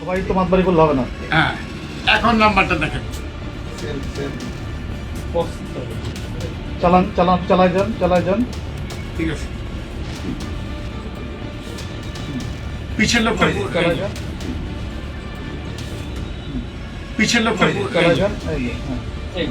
সবাই তো মাতবাড়ি করলে হবে না। হ্যাঁ, এখন নাম্বারটা দেখেন। চালাই যান। ঠিক আছে, পিছের লোকটা চালাই যান। পিছের লোকটা চালাই যান। এই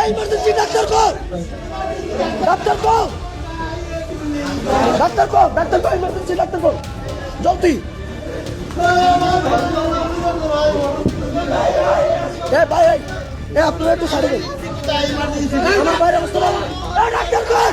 इमरजेंसी डॉक्टर को इमरजेंसी डॉक्टर को जल्दी भाई আপনারা একটু সাইডে দিন আমার বাইরে অবস্থা ভালো ডাক্তার কই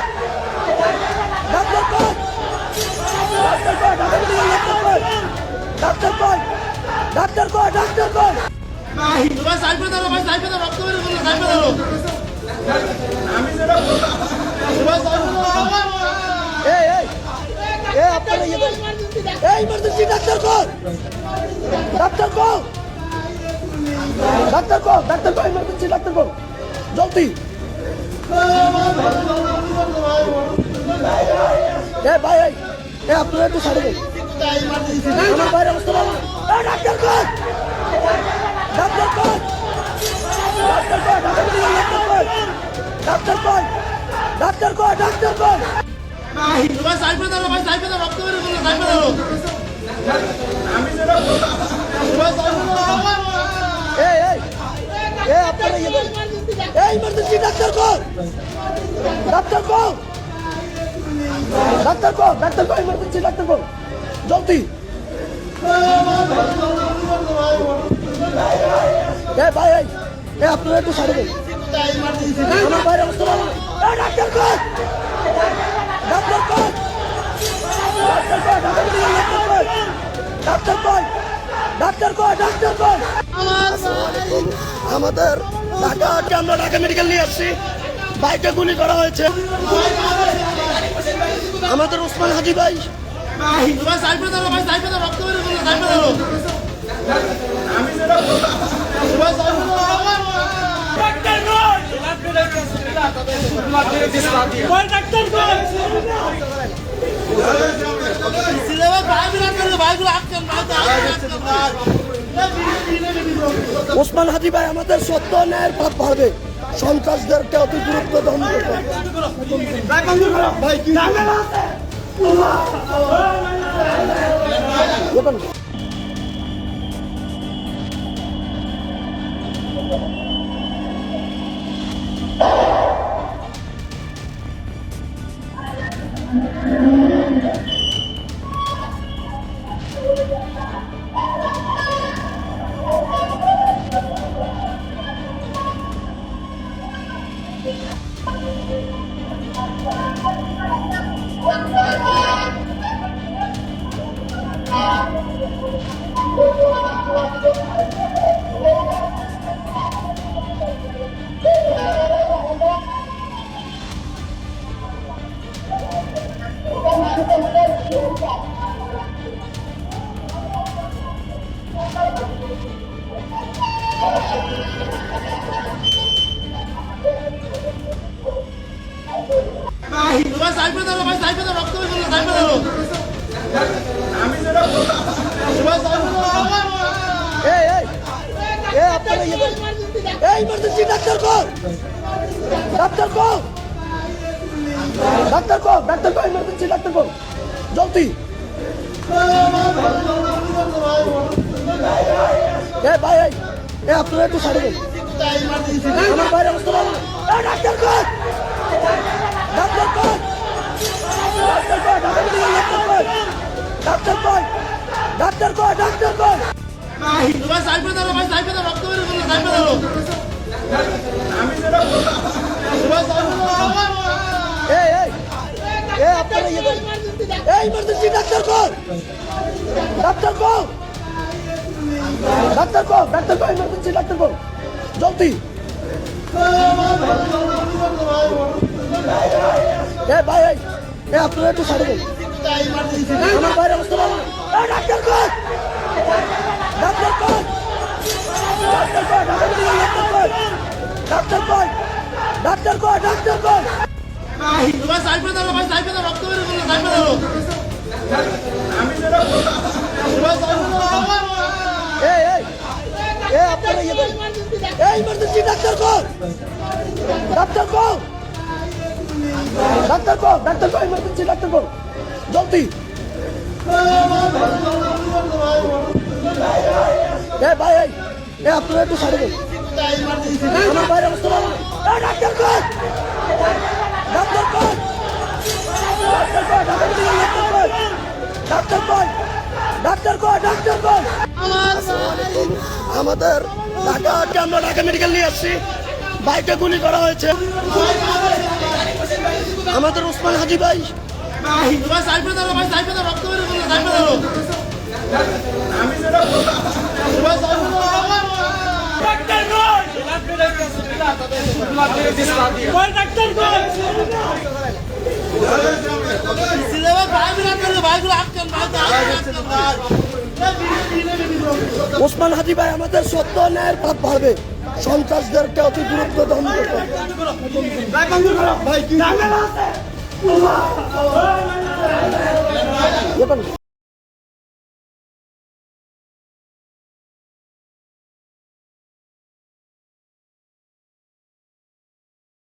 इमरजेंसी डॉक्टर को इमरजेंसी डॉक्टर को जल्दी भाई আপনারা একটু সাইডে দিন আমার বাইরে অবস্থা ভালো ডাক্তার কই इमरजेंसी डॉक्टर को इमरजेंसी डॉक्टर को जल्दी भाई আপনারা একটু সাইডে দিন আমার বাইরে অবস্থা ভালো ডাক্তার কই আমাদের আমরা ঢাকা মেডিকেল নিয়ে আসছি বাইকে গুলি করা হয়েছে আমাদের ওসমান হাজি ভাই ওসমান হাজি ভাই আমাদের সত্য ন্যায়ের পথ পাবে সন্ত্রাসদেরকে অতি গুরুত্ব দমন করতে ভাই সাইকেল দাও রক্ত হয়ে গেল সাইকেল দাও আপনারা emergency doctor call, doctor call, doctor call, doctor call, emergency doctor call, জলদি। ভাই আপনারা একটু সাইডে দেন, আমার বাইরে অবস্থা ভালো না। Doctor call, doctor call, doctor call, doctor call, doctor call, doctor call. আপনারা emergency doctor call, doctor call, doctor call, doctor call, emergency doctor call, জলদি। ভাই আপনারা একটু সাইডে দেন, আমার বাইরে অবস্থা ভালো না। Doctor call, doctor call, doctor call, doctor call, doctor call, doctor call. আপনারা emergency doctor call, doctor call, doctor call, doctor call, emergency doctor call, জলদি। ভাই আপনারা একটু সাইডে দেন, আমার বাইরে অবস্থা ভালো না। Doctor call, doctor call, doctor call, doctor call, doctor call, doctor call. আমাদের ঢাকাকে আমরা ঢাকা মেডিকেল নিয়ে আসছি, বাইকে গুলি করা হয়েছে। আমাদের ওসমান হাজি ভাই ওসমান হাজি ভাই আমাদের সত্য ন্যায়ের পথ ভাবে সন্ত্রাসদেরকে অতি গুরুত্ব দণ্ড করতে।